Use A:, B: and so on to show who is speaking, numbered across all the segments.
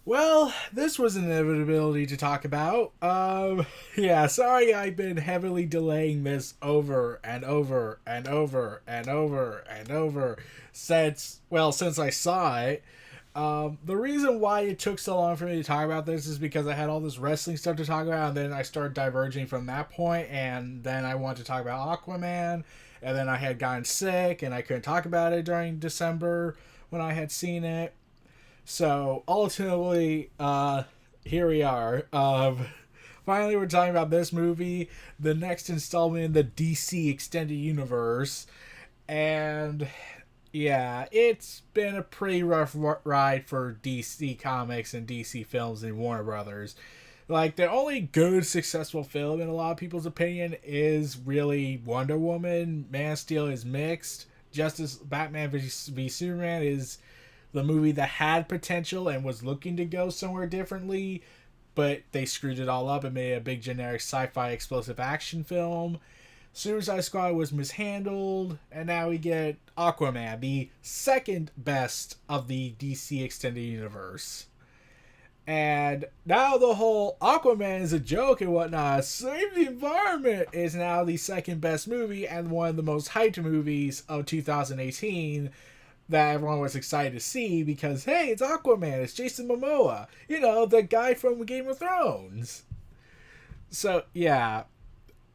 A: Well, this was an inevitability to talk about. Yeah, sorry I've been heavily delaying this over and over and over and over and over since I saw it. The reason why it took so long for me to talk about this is because I had all this wrestling stuff to talk about, and then I started diverging from that point, and then I wanted to talk about Aquaman, and then I had gotten sick, and I couldn't talk about it during December when I had seen it. So ultimately, here we are. Finally, we're talking about this movie, the next installment in the DC Extended Universe, and yeah, it's been a pretty rough ride for DC Comics and DC Films and Warner Brothers. Like, the only good, successful film, in a lot of people's opinion, is really Wonder Woman. Man of Steel is mixed. Justice Batman v Superman is the movie that had potential and was looking to go somewhere differently, but they screwed it all up and made a big generic sci-fi explosive action film. Suicide Squad was mishandled, and now we get Aquaman, the second best of the DC Extended Universe. And now the whole Aquaman is a joke and whatnot. Save the Environment is now the second best movie and one of the most hyped movies of 2018 that everyone was excited to see because, hey, it's Aquaman, it's Jason Momoa, the guy from Game of Thrones. So, yeah,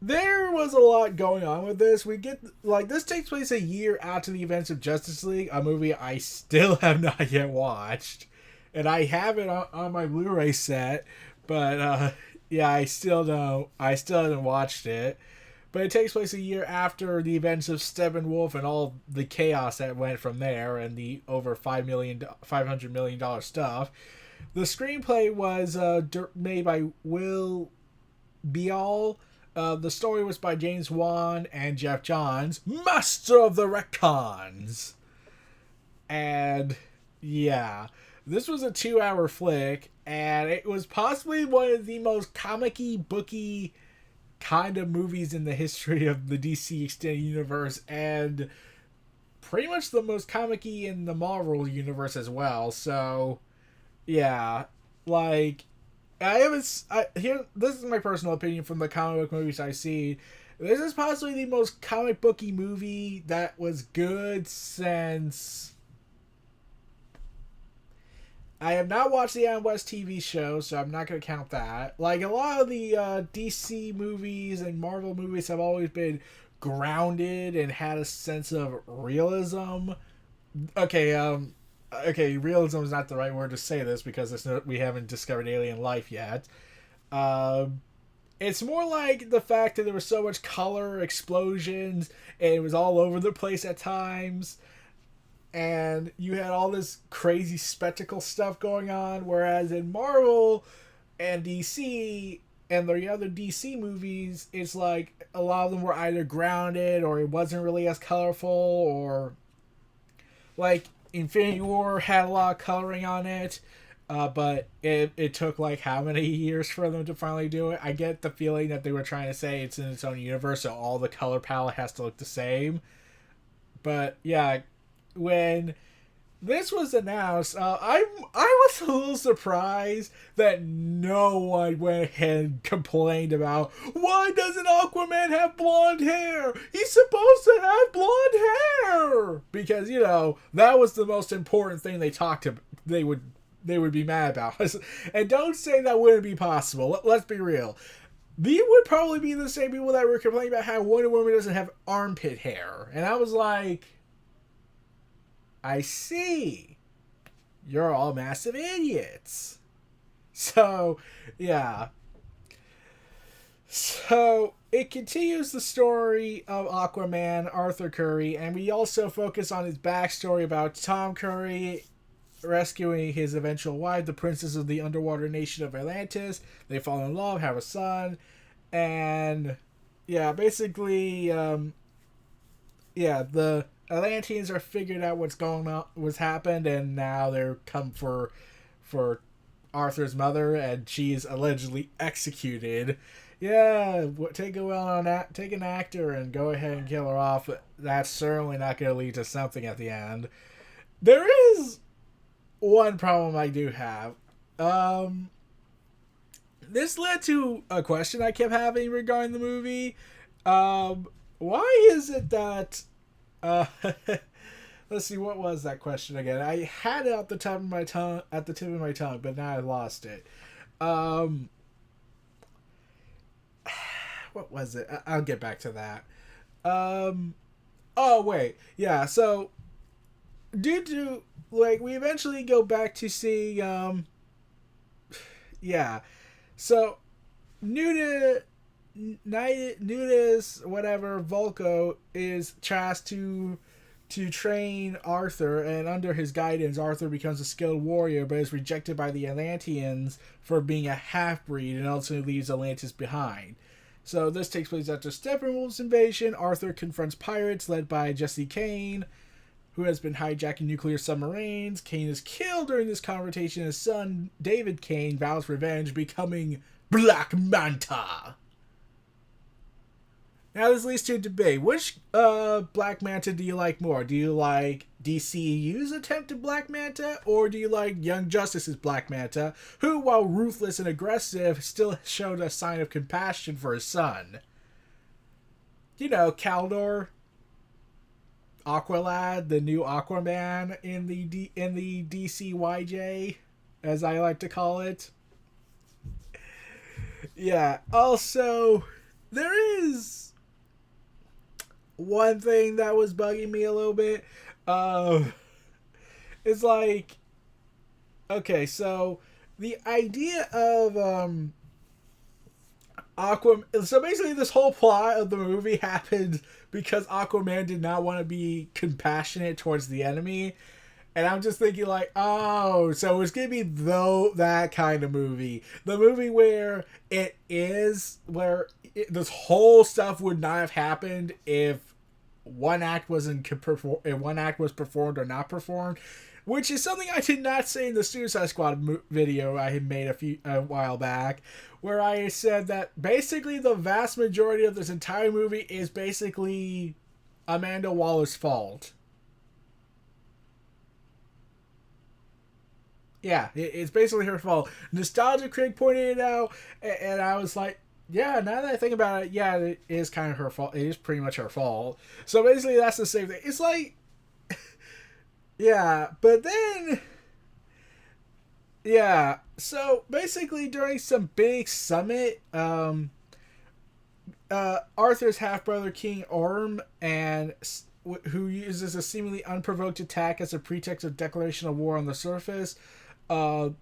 A: there was a lot going on with this. This takes place a year after the events of Justice League, a movie I still have not yet watched. And I have it on my Blu-ray set, but, yeah, I still haven't watched it. But it takes place a year after the events of Steppenwolf and all the chaos that went from there and the over $500 million stuff. The screenplay was made by Will Beall. The story was by James Wan and Jeff Johns, master of the retcons. And yeah, this was a 2-hour flick, and it was possibly one of the most comic-y, booky kind of movies in the history of the DC Extended Universe, and pretty much the most comic-y in the Marvel universe as well. So, yeah, like this is my personal opinion from the comic book movies I see. This is possibly the most comic booky movie that was good since. I have not watched the Adam West TV show, so I'm not going to count that. Like, a lot of the DC movies and Marvel movies have always been grounded and had a sense of realism. Okay, realism is not the right word to say this because we haven't discovered alien life yet. It's more like the fact that there was so much color, explosions, and it was all over the place at times, and you had all this crazy spectacle stuff going on, whereas in Marvel and DC and the other DC movies, it's like a lot of them were either grounded or it wasn't really as colorful, or like Infinity War had a lot of coloring on it, but it took like how many years for them to finally do it? I get the feeling that they were trying to say it's in its own universe, so all the color palette has to look the same. But yeah, when this was announced, I was a little surprised that no one went ahead and complained about, why doesn't Aquaman have blonde hair? He's supposed to have blonde hair, because that was the most important thing they would be mad about. And don't say that wouldn't be possible. Let's be real. These would probably be the same people that were complaining about how Wonder Woman doesn't have armpit hair, and I was like, I see. You're all massive idiots. So, yeah. So, it continues the story of Aquaman, Arthur Curry, and we also focus on his backstory about Tom Curry rescuing his eventual wife, the princess of the underwater nation of Atlantis. They fall in love, have a son, and yeah, basically, the Atlanteans are figured out what's happened, and now they're come for Arthur's mother, and she is allegedly executed. Yeah, take an actor and go ahead and kill her off. That's certainly not going to lead to something at the end. There is one problem I do have. Um, this led to a question I kept having regarding the movie. Why is it that let's see, what was that question again? I had it at the top of my tongue, but now I lost it. Um, what was it? I'll get back to that. Um, oh wait, yeah. So due to like we eventually go back to see yeah. So Nuda Nudis whatever Volko is tasked to train Arthur, and under his guidance, Arthur becomes a skilled warrior, but is rejected by the Atlanteans for being a half-breed and ultimately leaves Atlantis behind. So this takes place after Steppenwolf's invasion. Arthur confronts pirates led by Jesse Kane, who has been hijacking nuclear submarines. Kane is killed during this confrontation. His son, David Kane, vows revenge, becoming Black Manta. Now this leads to a debate. Which Black Manta do you like more? Do you like DCEU's attempt at Black Manta, or do you like Young Justice's Black Manta, who, while ruthless and aggressive, still showed a sign of compassion for his son? You know, Kaldor, Aqualad, the new Aquaman in the DCYJ, as I like to call it. Yeah. Also, there is one thing that was bugging me a little bit. It's like, okay, so the idea of Aquaman. So basically, this whole plot of the movie happened because Aquaman did not want to be compassionate towards the enemy. And I'm just thinking like, oh, so it's going to be that kind of movie. The movie where this whole stuff would not have happened if one act was performed or not performed. Which is something I did not say in the Suicide Squad video I had made a while back, where I said that basically the vast majority of this entire movie is basically Amanda Waller's fault. Yeah, it's basically her fault. Nostalgia Critic pointed it out, and I was like, yeah, now that I think about it, yeah, it is kind of her fault. It is pretty much her fault. So basically, that's the same thing. It's like, yeah, but then, yeah, so basically during some big summit, Arthur's half-brother King Orm, and who uses a seemingly unprovoked attack as a pretext of declaration of war on the surface.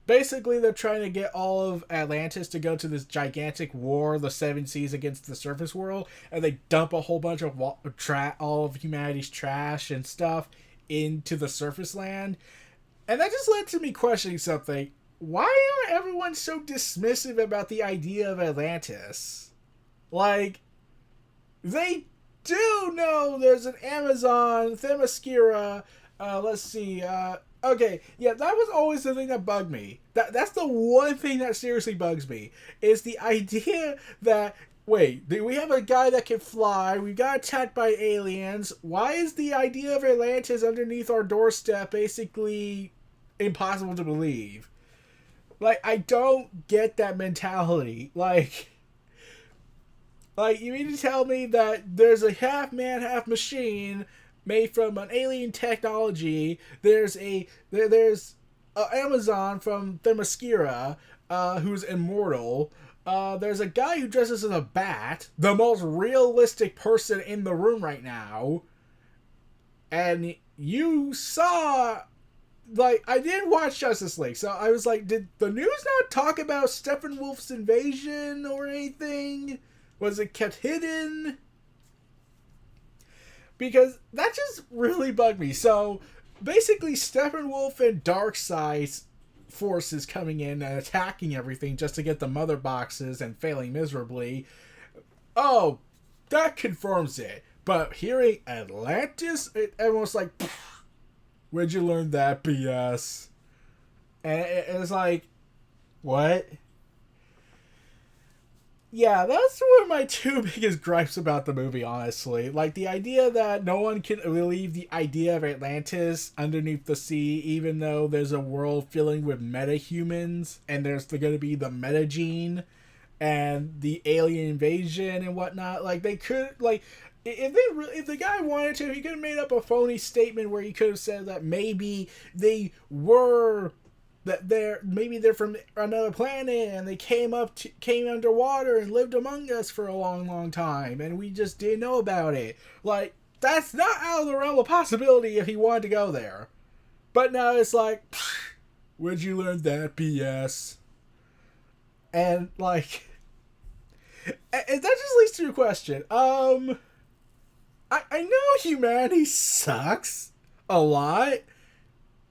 A: Basically, they're trying to get all of Atlantis to go to this gigantic war, the Seven Seas, against the surface world, and they dump a whole bunch of all of humanity's trash and stuff into the surface land. And that just led to me questioning something. Why are everyone so dismissive about the idea of Atlantis? Like, they do know there's an Amazon, Themyscira, let's see, okay, yeah, that was always the thing that bugged me. That's the one thing that seriously bugs me, is the idea that, wait, we have a guy that can fly, we got attacked by aliens, why is the idea of Atlantis underneath our doorstep basically impossible to believe? Like, I don't get that mentality. Like, you mean to tell me that there's a half man, half machine made from an alien technology? There's Amazon from Themyscira, who's immortal. There's a guy who dresses as a bat, the most realistic person in the room right now. And you saw, like, I didn't watch Justice League, so I was like, did the news not talk about Steppenwolf's invasion or anything? Was it kept hidden? Because that just really bugged me. So, basically, Steppenwolf and Darkseid's forces coming in and attacking everything just to get the mother boxes and failing miserably. Oh, that confirms it. But hearing Atlantis, everyone's like, where'd you learn that BS? And it's like, what? Yeah, that's one of my two biggest gripes about the movie, honestly. Like, the idea that no one can believe the idea of Atlantis underneath the sea, even though there's a world filling with metahumans, and there's going to be the metagene, and the alien invasion and whatnot. Like, they could, like, if the guy wanted to, he could have made up a phony statement where he could have said that maybe they were maybe they're from another planet and they came underwater and lived among us for a long time and we just didn't know about it. Like, that's not out of the realm of possibility if he wanted to go there. But now it's like, where'd you learn that BS? And like, and that just leads to a question. I know humanity sucks a lot,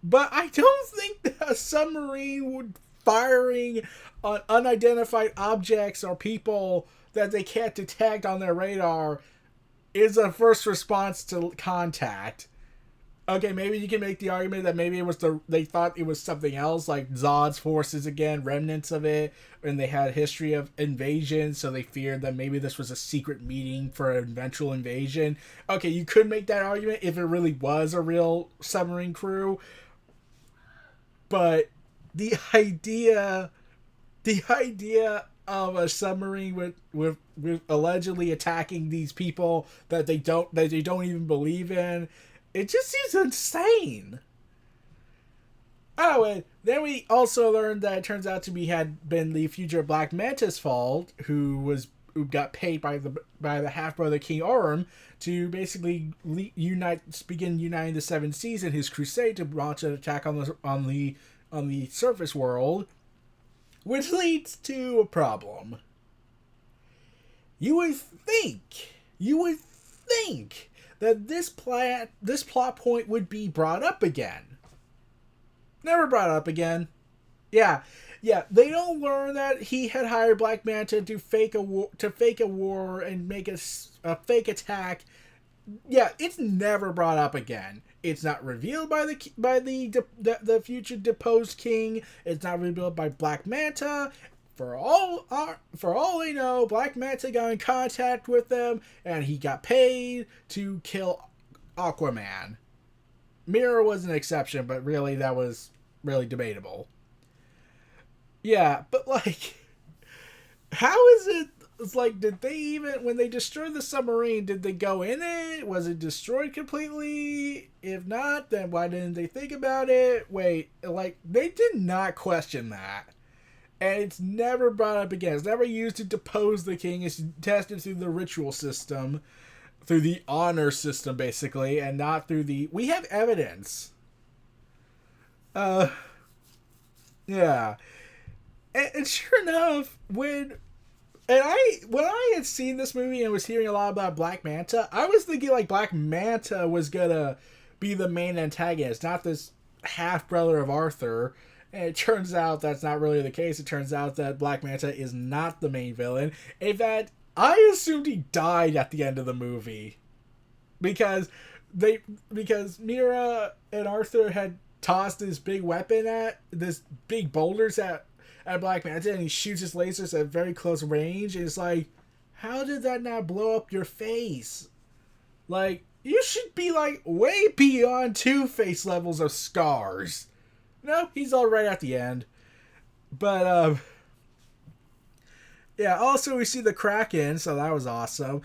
A: but I don't think that a submarine would firing on unidentified objects or people that they can't detect on their radar is a first response to contact. Okay, maybe you can make the argument that maybe it was they thought it was something else, like Zod's forces again, remnants of it, and they had a history of invasion, so they feared that maybe this was a secret meeting for an eventual invasion. Okay, you could make that argument if it really was a real submarine crew, but the idea of a submarine with allegedly attacking these people that they don't even believe in, it just seems insane. Oh, and then we also learned that it turns out to be had been the future Black Manta's fault, who got paid by the half brother King Orm to basically begin uniting the Seven Seas in his crusade to launch an attack on the surface world, which leads to a problem. You would think that this plot point would be brought up again. Never brought up again. Yeah, they don't learn that he had hired Black Manta to fake a war and make a fake attack. Yeah, it's never brought up again. It's not revealed by the future deposed king. It's not revealed by Black Manta. For all they know, Black Manta got in contact with them, and he got paid to kill Aquaman. Mira was an exception, but really that was really debatable. Yeah, but like, how is it? It's like, did they even, when they destroyed the submarine, did they go in it? Was it destroyed completely? If not, then why didn't they think about it? Wait, like, they did not question that. And it's never brought up again. It's never used to depose the king. It's tested through the ritual system, through the honor system, basically, and not through the... We have evidence. Yeah. And sure enough, when I had seen this movie and was hearing a lot about Black Manta, I was thinking like Black Manta was gonna be the main antagonist, not this half brother of Arthur. And it turns out that's not really the case. It turns out that Black Manta is not the main villain. In fact, I assumed he died at the end of the movie. Because Mira and Arthur had tossed this big boulders at Black Manta, and he shoots his lasers at very close range, and it's like, how did that not blow up your face? Like, you should be like way beyond Two-Face levels of scars. No, he's all right at the end. But, yeah, also we see the Kraken, so that was awesome.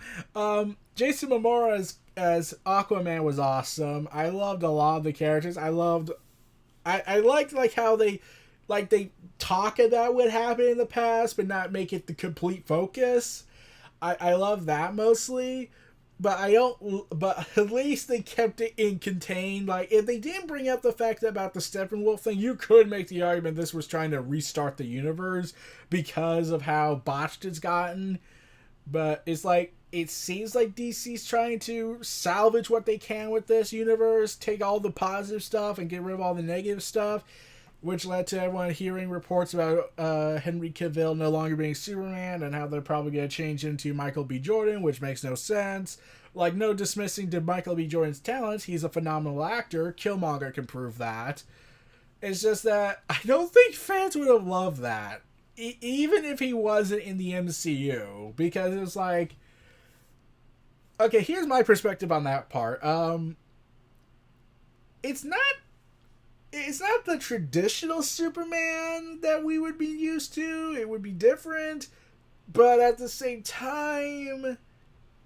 A: Jason Momoa as Aquaman was awesome. I loved a lot of the characters. I liked like how they talk about what happened in the past, but not make it the complete focus. I love that mostly. But at least they kept it contained. Like, if they didn't bring up the fact about the Steppenwolf thing, you could make the argument this was trying to restart the universe because of how botched it's gotten. But it's like, it seems like DC's trying to salvage what they can with this universe, take all the positive stuff and get rid of all the negative stuff, which led to everyone hearing reports about Henry Cavill no longer being Superman and how they're probably going to change him to Michael B. Jordan, which makes no sense. Like, no dismissing to Michael B. Jordan's talents. He's a phenomenal actor. Killmonger can prove that. It's just that I don't think fans would have loved that. even if he wasn't in the MCU, because it was like, okay, here's my perspective on that part. It's not the traditional Superman that we would be used to. It would be different, but at the same time,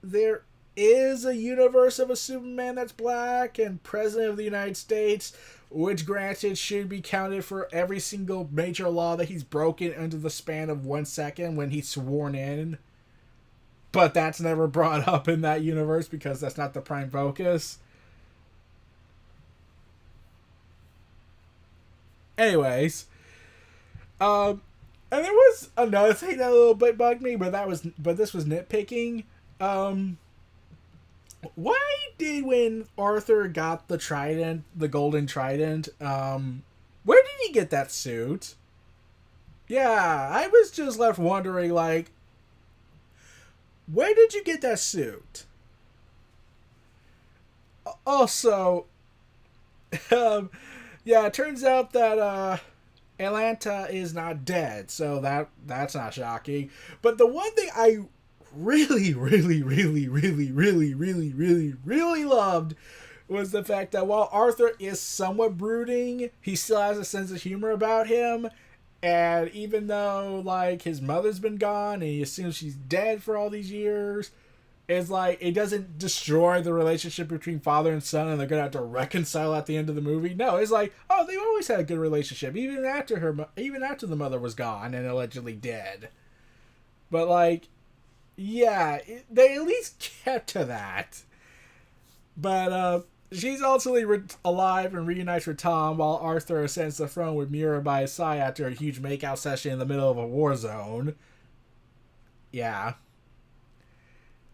A: there is a universe of a Superman that's black and president of the United States, which granted should be counted for every single major law that he's broken under the span of 1 second when he's sworn in. But that's never brought up in that universe because that's not the prime focus. Anyways, and there was another thing that a little bit bugged me, but this was nitpicking. Why did when Arthur got the trident, the golden trident, where did he get that suit? Yeah, I was just left wondering, like, where did you get that suit? Also, yeah, it turns out that Atlanta is not dead, so that's not shocking. But the one thing I really loved was the fact that while Arthur is somewhat brooding, he still has a sense of humor about him. And even though, like, his mother's been gone and he assumes she's dead for all these years, it's like, it doesn't destroy the relationship between father and son and they're going to have to reconcile at the end of the movie. No, it's like, oh, they've always had a good relationship, even after the mother was gone and allegedly dead. But, like, yeah, they at least kept to that. But, she's ultimately alive and reunites with Tom while Arthur ascends the throne with Mira by his side after a huge makeout session in the middle of a war zone. Yeah.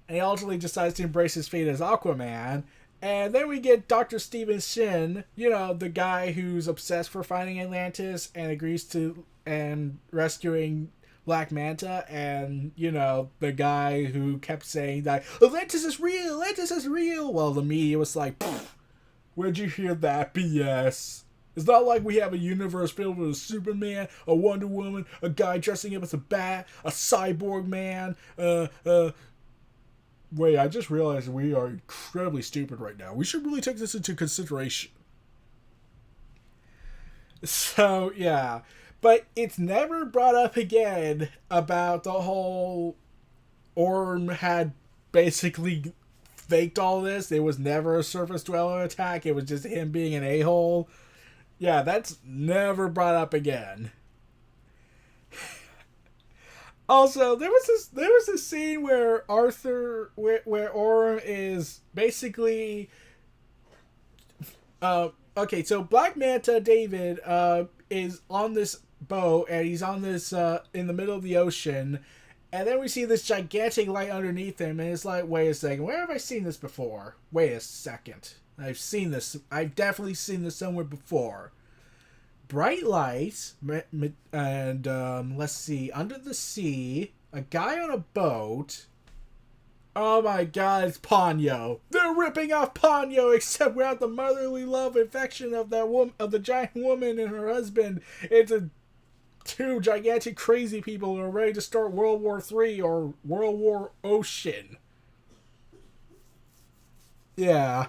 A: And he ultimately decides to embrace his fate as Aquaman. And then we get Dr. Steven Shin, you know, the guy who's obsessed for finding Atlantis and agrees to and rescuing Black Manta, and, you know, the guy who kept saying that Atlantis is real, Atlantis is real. Well, the media was like, where'd you hear that BS? It's not like we have a universe filled with a Superman, a Wonder Woman, a guy dressing up as a bat, a cyborg man, wait, I just realized we are incredibly stupid right now. We should really take this into consideration. So, yeah. But it's never brought up again about the whole Orm had basically faked all this. It was never a surface dweller attack. It was just him being an a-hole. Yeah, that's never brought up again. Also, there was this scene where where Orm is basically okay, so Black Manta David is on this boat and he's on this in the middle of the ocean, and then we see this gigantic light underneath him, and it's like, wait a second, where have I seen this before? Wait a second, I've definitely seen this somewhere before. Bright lights, and let's see, under the sea, a guy on a boat. Oh my god, it's Ponyo. They're ripping off Ponyo, except without the motherly love and affection of the giant woman and her husband. It's two gigantic crazy people who are ready to start World War III or World War Ocean. Yeah.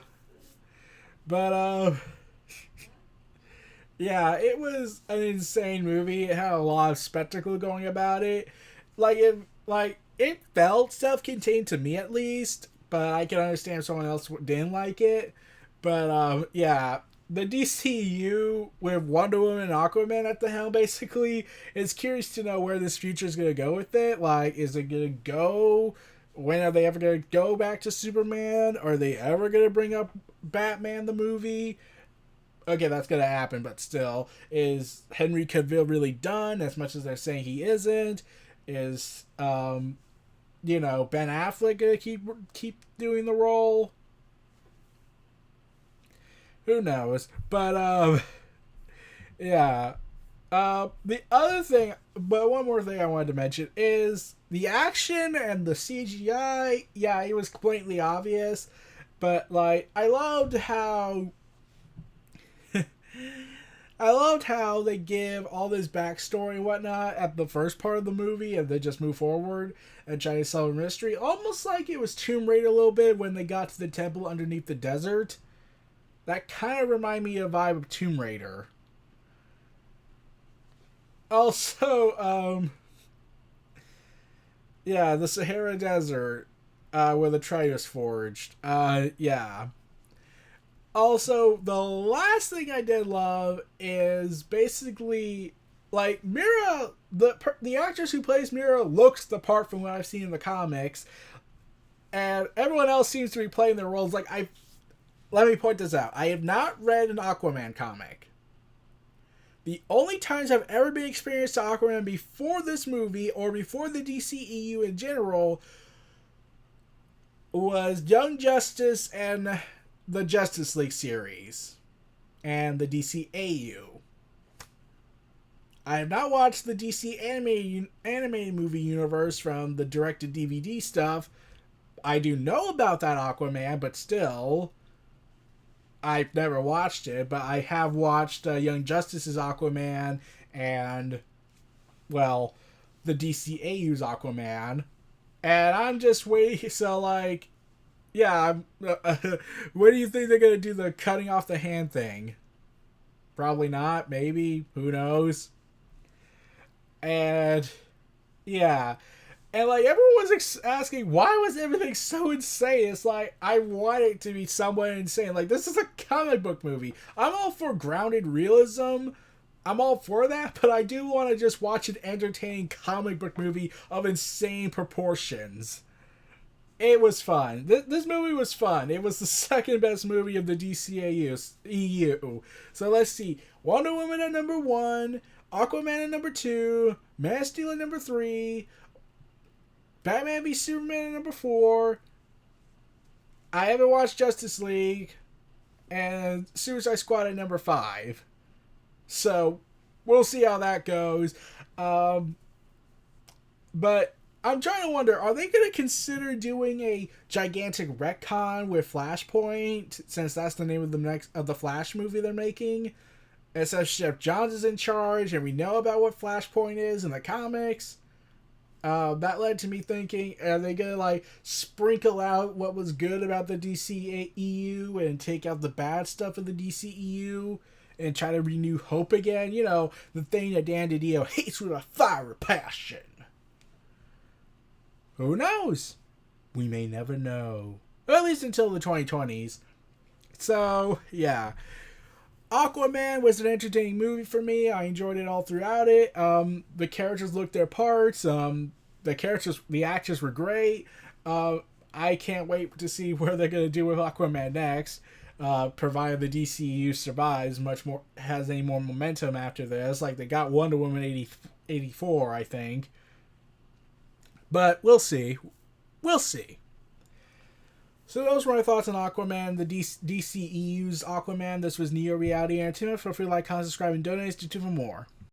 A: But, yeah, it was an insane movie. It had a lot of spectacle going about it. It felt self-contained to me, at least, but I can understand if someone else didn't like it. But, yeah, the DCEU with Wonder Woman and Aquaman at the helm, basically, is curious to know where this future is going to go with it. Like, is it going to go... When are they ever going to go back to Superman? Are they ever going to bring up Batman the movie? Okay, that's going to happen, but still. Is Henry Cavill really done, as much as they're saying he isn't? Is, Ben Affleck going to keep doing the role? Who knows? But, yeah. The other thing, but one more thing I wanted to mention is the action and the CGI. Yeah, it was blatantly obvious, but, I loved how I loved how they give all this backstory and whatnot at the first part of the movie and then just move forward and try to solve a mystery. Almost like it was Tomb Raider a little bit when they got to the temple underneath the desert. That kind of reminded me of the vibe of Tomb Raider. Also, yeah, the Sahara Desert, where the Tri was forged. Yeah. Also, the last thing I did love is basically, like, Mira, the actress who plays Mira looks the part from what I've seen in the comics, and everyone else seems to be playing their roles. Like, let me point this out. I have not read an Aquaman comic. The only times I've ever been experienced to Aquaman before this movie, or before the DCEU in general, was Young Justice and the Justice League series, and the DCEU. I have not watched the DC animated movie universe from the direct-to-DVD stuff. I do know about that Aquaman, but still, I've never watched it, but I have watched Young Justice's Aquaman and, well, the DCAU's Aquaman. And I'm just waiting, so, like, yeah, where do you think they're going to do the cutting off the hand thing? Probably not, maybe, who knows? And, yeah. And, like, everyone was asking, why was everything so insane? It's like, I want it to be somewhat insane. Like, this is a comic book movie. I'm all for grounded realism. I'm all for that, but I do want to just watch an entertaining comic book movie of insane proportions. It was fun. This movie was fun. It was the second best movie of the DCEU. So let's see. Wonder Woman at number 1, Aquaman at number 2, Man of Steel at number 3, Batman v Superman at number 4. I haven't watched Justice League, and Suicide Squad at number 5. So we'll see how that goes. But I'm trying to wonder, are they going to consider doing a gigantic retcon with Flashpoint, since that's the name of the Flash movie they're making? And so Jeff Johns is in charge, and we know about what Flashpoint is in the comics. That led to me thinking, are they going to, like, sprinkle out what was good about the DCEU and take out the bad stuff of the DCEU and try to renew hope again? You know, the thing that Dan DiDio hates with a fire of passion. Who knows? We may never know. At least until the 2020s. So, yeah. Aquaman was an entertaining movie for me. I enjoyed it all throughout it. The characters looked their parts. The actors were great. I can't wait to see where they're going to do with Aquaman next. Provided the DCU survives, has any more momentum after this. Like, they got Wonder Woman 84, I think. But we'll see. We'll see. So those were my thoughts on Aquaman, the DCEU's Aquaman. This was Neo Reality Entertainment. Feel free to like, comment, subscribe, and donate to for more.